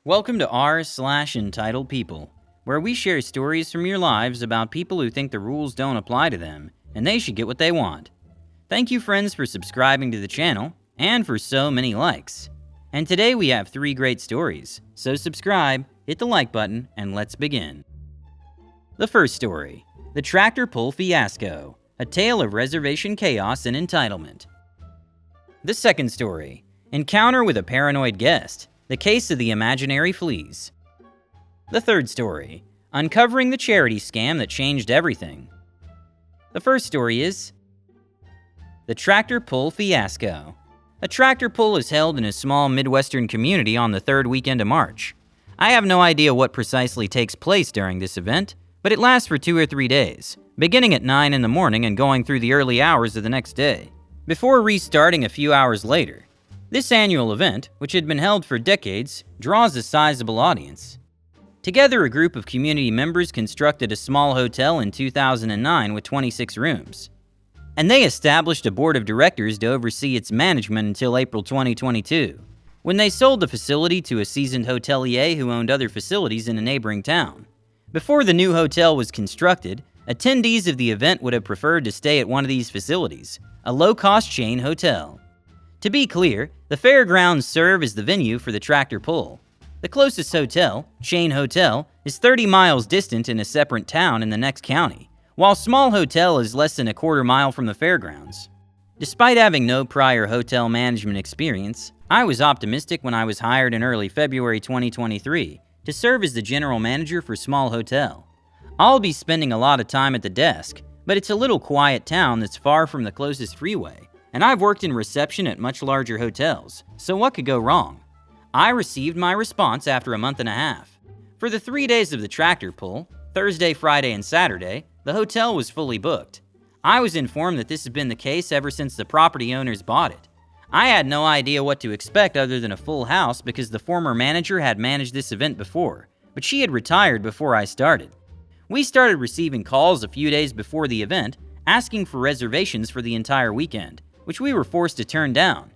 Welcome to r/entitled people, where we share stories from your lives about people who think the rules don't apply to them, and they should get what they want. Thank you, friends, for subscribing to the channel, and for so many likes. And today we have 3 great stories, so subscribe, hit the like button, and let's begin. The first story, The Tractor Pull Fiasco, a tale of reservation chaos and entitlement. The second story, Encounter with a Paranoid Guest, the case of the imaginary fleas. The third story, Uncovering the charity scam that changed everything. The first story is The Tractor Pull Fiasco. A tractor pull is held in a small Midwestern community on the third weekend of March. I have no idea what precisely takes place during this event, but it lasts for 2 or 3 days, beginning at 9 in the morning and going through the early hours of the next day, before restarting a few hours later. This annual event, which had been held for decades, draws a sizable audience. Together, a group of community members constructed a small hotel in 2009 with 26 rooms, and they established a board of directors to oversee its management until April 2022, when they sold the facility to a seasoned hotelier who owned other facilities in a neighboring town. Before the new hotel was constructed, attendees of the event would have preferred to stay at one of these facilities, a low-cost chain hotel. To be clear, the fairgrounds serve as the venue for the tractor pull. The closest hotel, Chain Hotel, is 30 miles distant in a separate town in the next county, while Small Hotel is less than a quarter mile from the fairgrounds. Despite having no prior hotel management experience, I was optimistic when I was hired in early February 2023 to serve as the general manager for Small Hotel. I'll be spending a lot of time at the desk, but it's a little quiet town that's far from the closest freeway, and I've worked in reception at much larger hotels, so what could go wrong? I received my response after a month and a half. For the 3 days of the tractor pull, Thursday, Friday, and Saturday, the hotel was fully booked. I was informed that this has been the case ever since the property owners bought it. I had no idea what to expect other than a full house because the former manager had managed this event before, but she had retired before I started. We started receiving calls a few days before the event asking for reservations for the entire weekend, which we were forced to turn down.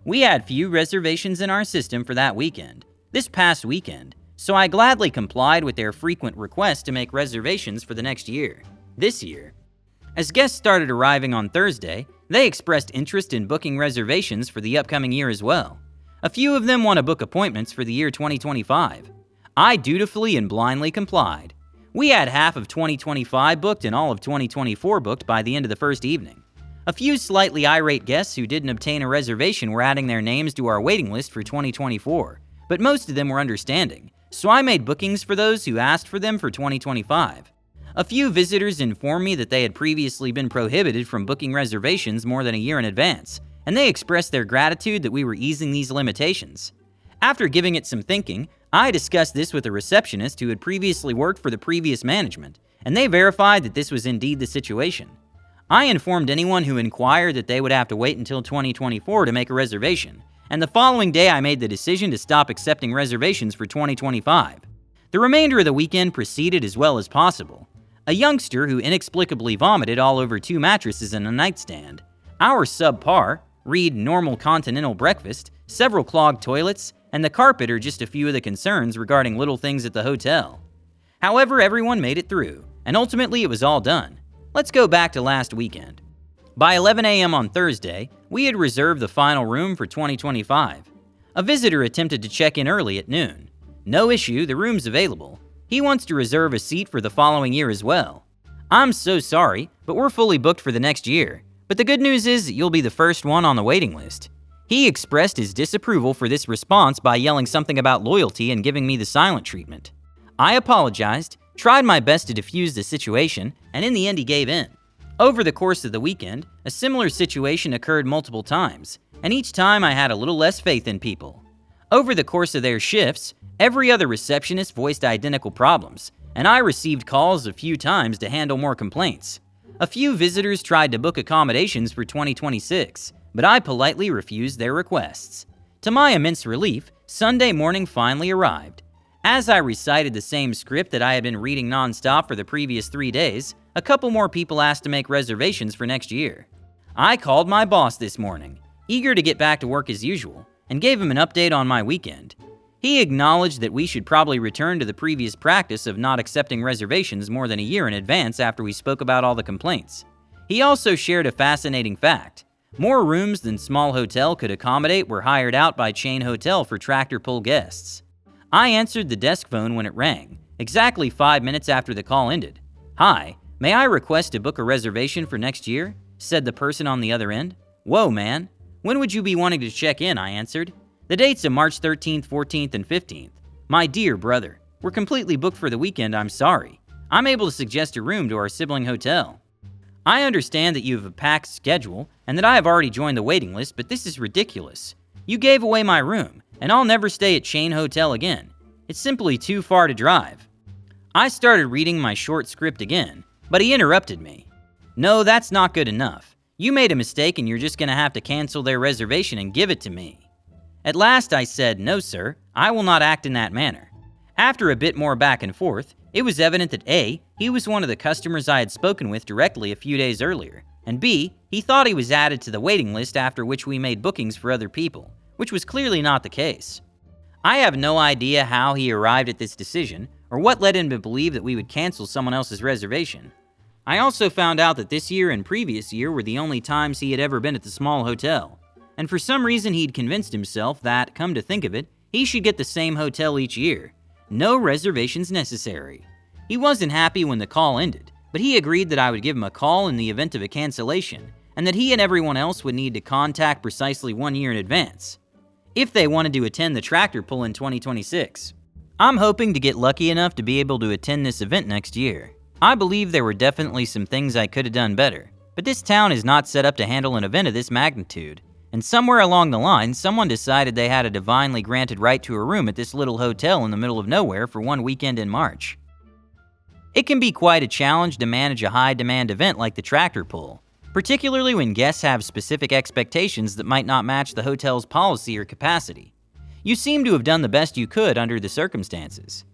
We had few reservations in our system for that weekend, this past weekend, so I gladly complied with their frequent requests to make reservations for the next year, this year. As guests started arriving on Thursday, they expressed interest in booking reservations for the upcoming year as well. A few of them want to book appointments for the year 2025. I dutifully and blindly complied. We had half of 2025 booked and all of 2024 booked by the end of the first evening. A few slightly irate guests who didn't obtain a reservation were adding their names to our waiting list for 2024, but most of them were understanding, so I made bookings for those who asked for them for 2025. A few visitors informed me that they had previously been prohibited from booking reservations more than a year in advance, and they expressed their gratitude that we were easing these limitations. After giving it some thinking, I discussed this with a receptionist who had previously worked for the previous management, and they verified that this was indeed the situation. I informed anyone who inquired that they would have to wait until 2024 to make a reservation, and the following day I made the decision to stop accepting reservations for 2025. The remainder of the weekend proceeded as well as possible. A youngster who inexplicably vomited all over 2 mattresses in a nightstand, our subpar, read normal continental breakfast, several clogged toilets, and the carpet are just a few of the concerns regarding little things at the hotel. However, everyone made it through, and ultimately it was all done. Let's go back to last weekend. By 11 a.m. on Thursday, we had reserved the final room for 2025. A visitor attempted to check in early at noon. No issue, the room's available. He wants to reserve a seat for the following year as well. I'm so sorry, but we're fully booked for the next year. But the good news is that you'll be the first one on the waiting list. He expressed his disapproval for this response by yelling something about loyalty and giving me the silent treatment. I apologized, tried my best to defuse the situation, and in the end he gave in. Over the course of the weekend, a similar situation occurred multiple times, and each time I had a little less faith in people. Over the course of their shifts, every other receptionist voiced identical problems, and I received calls a few times to handle more complaints. A few visitors tried to book accommodations for 2026, but I politely refused their requests. To my immense relief, Sunday morning finally arrived. As I recited the same script that I had been reading nonstop for the previous 3 days, a couple more people asked to make reservations for next year. I called my boss this morning, eager to get back to work as usual, and gave him an update on my weekend. He acknowledged that we should probably return to the previous practice of not accepting reservations more than a year in advance after we spoke about all the complaints. He also shared a fascinating fact. More rooms than small hotel could accommodate were hired out by chain hotel for tractor pull guests. I answered the desk phone when it rang, exactly 5 minutes after the call ended. "Hi, may I request to book a reservation for next year?" said the person on the other end. "Whoa, man. When would you be wanting to check in?" I answered. "The dates are March 13th, 14th, and 15th. My dear brother, we're completely booked for the weekend, I'm sorry. I'm able to suggest a room to our sibling hotel. I understand that you have a packed schedule and that I have already joined the waiting list, but this is ridiculous. You gave away my room, and I'll never stay at Chain Hotel again. It's simply too far to drive." I started reading my short script again, but he interrupted me. "No, that's not good enough. You made a mistake and you're just going to have to cancel their reservation and give it to me." At last I said, "No, sir, I will not act in that manner." After a bit more back and forth, it was evident that A, he was one of the customers I had spoken with directly a few days earlier, and B, he thought he was added to the waiting list after which we made bookings for other people, which was clearly not the case. I have no idea how he arrived at this decision, or what led him to believe that we would cancel someone else's reservation. I also found out that this year and previous year were the only times he had ever been at the small hotel, and for some reason he'd convinced himself that, come to think of it, he should get the same hotel each year. No reservations necessary. He wasn't happy when the call ended, but he agreed that I would give him a call in the event of a cancellation, and that he and everyone else would need to contact precisely 1 year in advance, if they wanted to attend the tractor pull in 2026. I'm hoping to get lucky enough to be able to attend this event next year. I believe there were definitely some things I could have done better, but this town is not set up to handle an event of this magnitude, and somewhere along the line, someone decided they had a divinely granted right to a room at this little hotel in the middle of nowhere for one weekend in March. It can be quite a challenge to manage a high-demand event like the tractor pull, particularly when guests have specific expectations that might not match the hotel's policy or capacity. You seem to have done the best you could under the circumstances.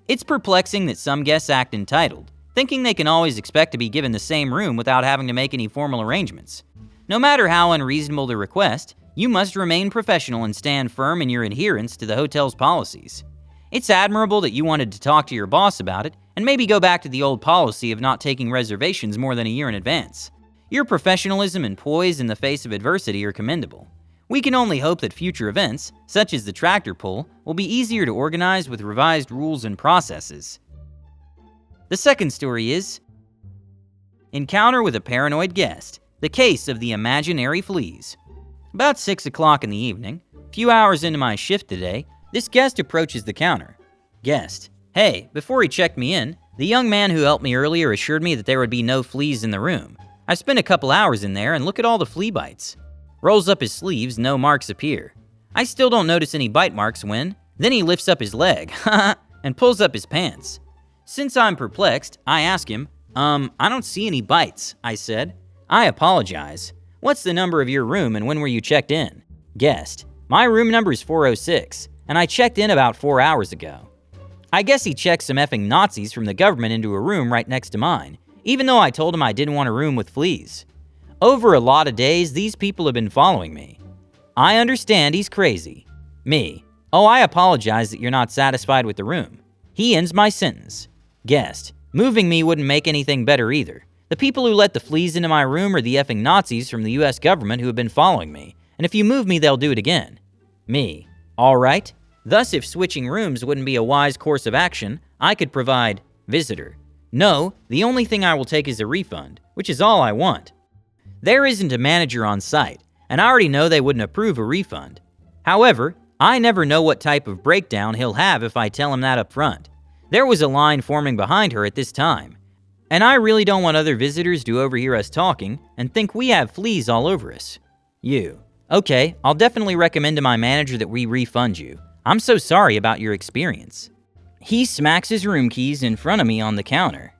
It's perplexing that some guests act entitled, thinking they can always expect to be given the same room without having to make any formal arrangements. No matter how unreasonable the request, you must remain professional and stand firm in your adherence to the hotel's policies. It's admirable that you wanted to talk to your boss about it and maybe go back to the old policy of not taking reservations more than a year in advance. Your professionalism and poise in the face of adversity are commendable. We can only hope that future events, such as the tractor pull, will be easier to organize with revised rules and processes. The second story is Encounter with a Paranoid Guest, the Case of the Imaginary Fleas. About 6 o'clock in the evening, a few hours into my shift today, this guest approaches the counter. Guest: "Hey, before he checked me in, the young man who helped me earlier assured me that there would be no fleas in the room. I spent a couple hours in there and look at all the flea bites." Rolls up his sleeves, no marks appear. I still don't notice any bite marks when, then he lifts up his leg, and pulls up his pants. Since I'm perplexed, I ask him, I don't see any bites," I said. "I apologize. What's the number of your room and when were you checked in?" Guest: "My room number is 406, and I checked in about 4 hours ago." I guess he checked some effing Nazis from the government into a room right next to mine, even though I told him I didn't want a room with fleas. Over a lot of days, these people have been following me. I understand he's crazy. Me: "Oh, I apologize that you're not satisfied with the room." He ends my sentence. Guest: "Moving me wouldn't make anything better either. The people who let the fleas into my room are the effing Nazis from the US government who have been following me, and if you move me, they'll do it again." Me: "All right. Thus, if switching rooms wouldn't be a wise course of action, I could provide..." Visitor: "No, the only thing I will take is a refund, which is all I want." There isn't a manager on site, and I already know they wouldn't approve a refund. However, I never know what type of breakdown he'll have if I tell him that up front. There was a line forming behind her at this time, and I really don't want other visitors to overhear us talking and think we have fleas all over us. You: "Okay, I'll definitely recommend to my manager that we refund you. I'm so sorry about your experience." He smacks his room keys in front of me on the counter.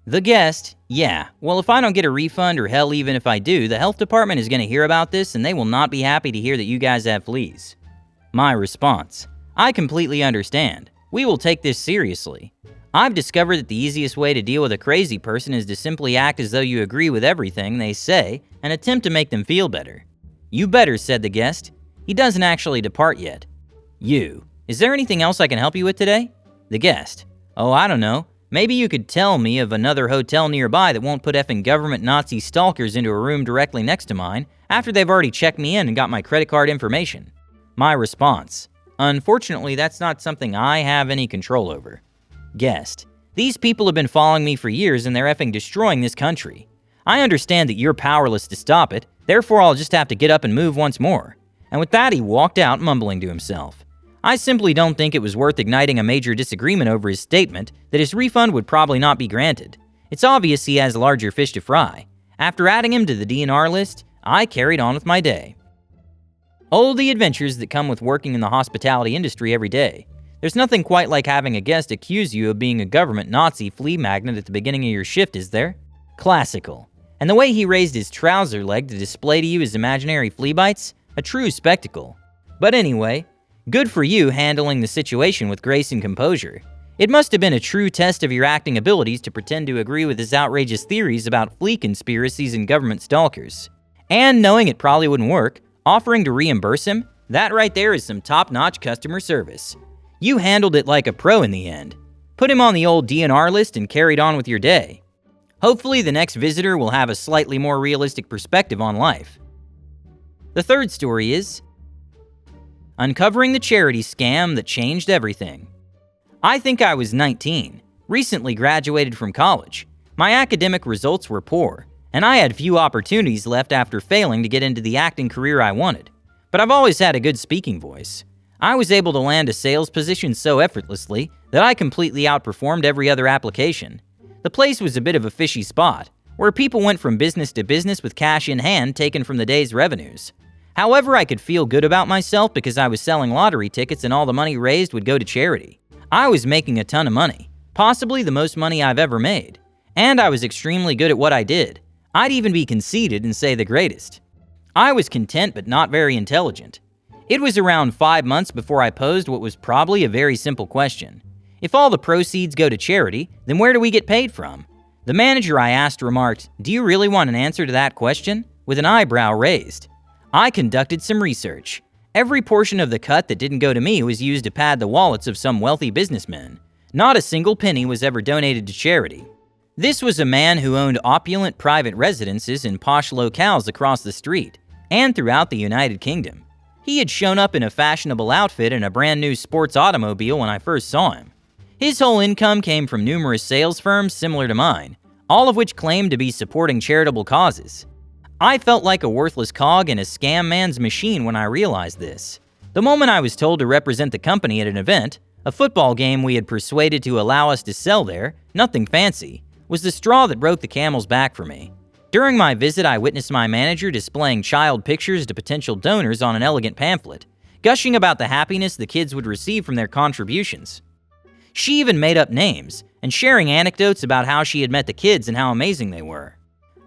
The guest: "Yeah, well, if I don't get a refund, or hell, even if I do, the health department is going to hear about this and they will not be happy to hear that you guys have fleas." My response: "I completely understand. We will take this seriously. I've discovered that the easiest way to deal with a crazy person is to simply act as though you agree with everything they say and attempt to make them feel better." "You better," said the guest. He doesn't actually depart yet. You: Is there anything else I can help you with today? The guest. Oh, I don't know. Maybe you could tell me of another hotel nearby that won't put effing government Nazi stalkers into a room directly next to mine after they've already checked me in and got my credit card information. My response. Unfortunately, that's not something I have any control over. Guest. These people have been following me for years and they're effing destroying this country. I understand that you're powerless to stop it, therefore I'll just have to get up and move once more. And with that, he walked out, mumbling to himself. I simply don't think it was worth igniting a major disagreement over his statement that his refund would probably not be granted. It's obvious he has larger fish to fry. After adding him to the DNR list, I carried on with my day. Oh, the adventures that come with working in the hospitality industry every day. There's nothing quite like having a guest accuse you of being a government Nazi flea magnet at the beginning of your shift, is there? Classical. And the way he raised his trouser leg to display to you his imaginary flea bites? A true spectacle. But anyway, good for you handling the situation with grace and composure. It must have been a true test of your acting abilities to pretend to agree with his outrageous theories about flea conspiracies and government stalkers. And knowing it probably wouldn't work, offering to reimburse him, that right there is some top-notch customer service. You handled it like a pro in the end. Put him on the old DNR list and carried on with your day. Hopefully the next visitor will have a slightly more realistic perspective on life. The third story is uncovering the charity scam that changed everything. I think I was 19, recently graduated from college. My academic results were poor, and I had few opportunities left after failing to get into the acting career I wanted. But I've always had a good speaking voice. I was able to land a sales position so effortlessly that I completely outperformed every other application. The place was a bit of a fishy spot, where people went from business to business with cash in hand taken from the day's revenues. However, I could feel good about myself because I was selling lottery tickets and all the money raised would go to charity. I was making a ton of money, possibly the most money I've ever made. And I was extremely good at what I did. I'd even be conceited and say the greatest. I was content but not very intelligent. It was around 5 months before I posed what was probably a very simple question. If all the proceeds go to charity, then where do we get paid from? The manager I asked remarked, "Do you really want an answer to that question?" with an eyebrow raised. I conducted some research. Every portion of the cut that didn't go to me was used to pad the wallets of some wealthy businessmen. Not a single penny was ever donated to charity. This was a man who owned opulent private residences in posh locales across the street and throughout the United Kingdom. He had shown up in a fashionable outfit and a brand new sports automobile when I first saw him. His whole income came from numerous sales firms similar to mine, all of which claimed to be supporting charitable causes. I felt like a worthless cog in a scam man's machine when I realized this. The moment I was told to represent the company at an event, a football game we had persuaded to allow us to sell there, nothing fancy, was the straw that broke the camel's back for me. During my visit, I witnessed my manager displaying child pictures to potential donors on an elegant pamphlet, gushing about the happiness the kids would receive from their contributions. She even made up names and sharing anecdotes about how she had met the kids and how amazing they were.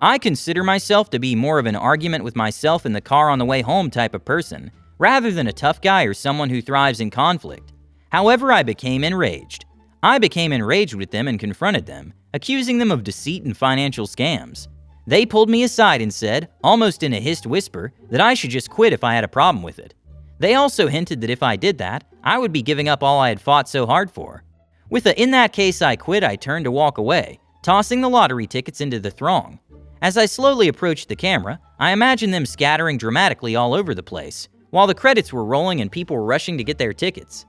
I consider myself to be more of an argument with myself in the car on the way home type of person, rather than a tough guy or someone who thrives in conflict. However, I became enraged. I became enraged with them and confronted them, accusing them of deceit and financial scams. They pulled me aside and said, almost in a hissed whisper, that I should just quit if I had a problem with it. They also hinted that if I did that, I would be giving up all I had fought so hard for. With a "in that case I quit," I turned to walk away, tossing the lottery tickets into the throng. As I slowly approached the camera, I imagined them scattering dramatically all over the place, while the credits were rolling and people were rushing to get their tickets.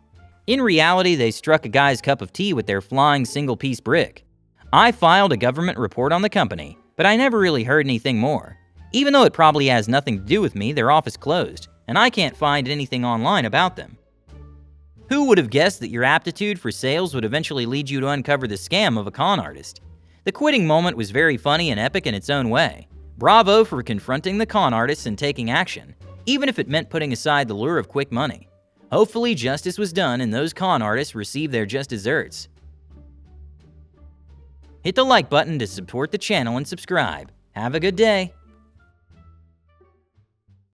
In reality, they struck a guy's cup of tea with their flying single-piece brick. I filed a government report on the company, but I never really heard anything more. Even though it probably has nothing to do with me, their office closed, and I can't find anything online about them. Who would have guessed that your aptitude for sales would eventually lead you to uncover the scam of a con artist? The quitting moment was very funny and epic in its own way. Bravo for confronting the con artists and taking action, even if it meant putting aside the lure of quick money. Hopefully justice was done and those con artists received their just desserts. Hit the like button to support the channel and subscribe. Have a good day.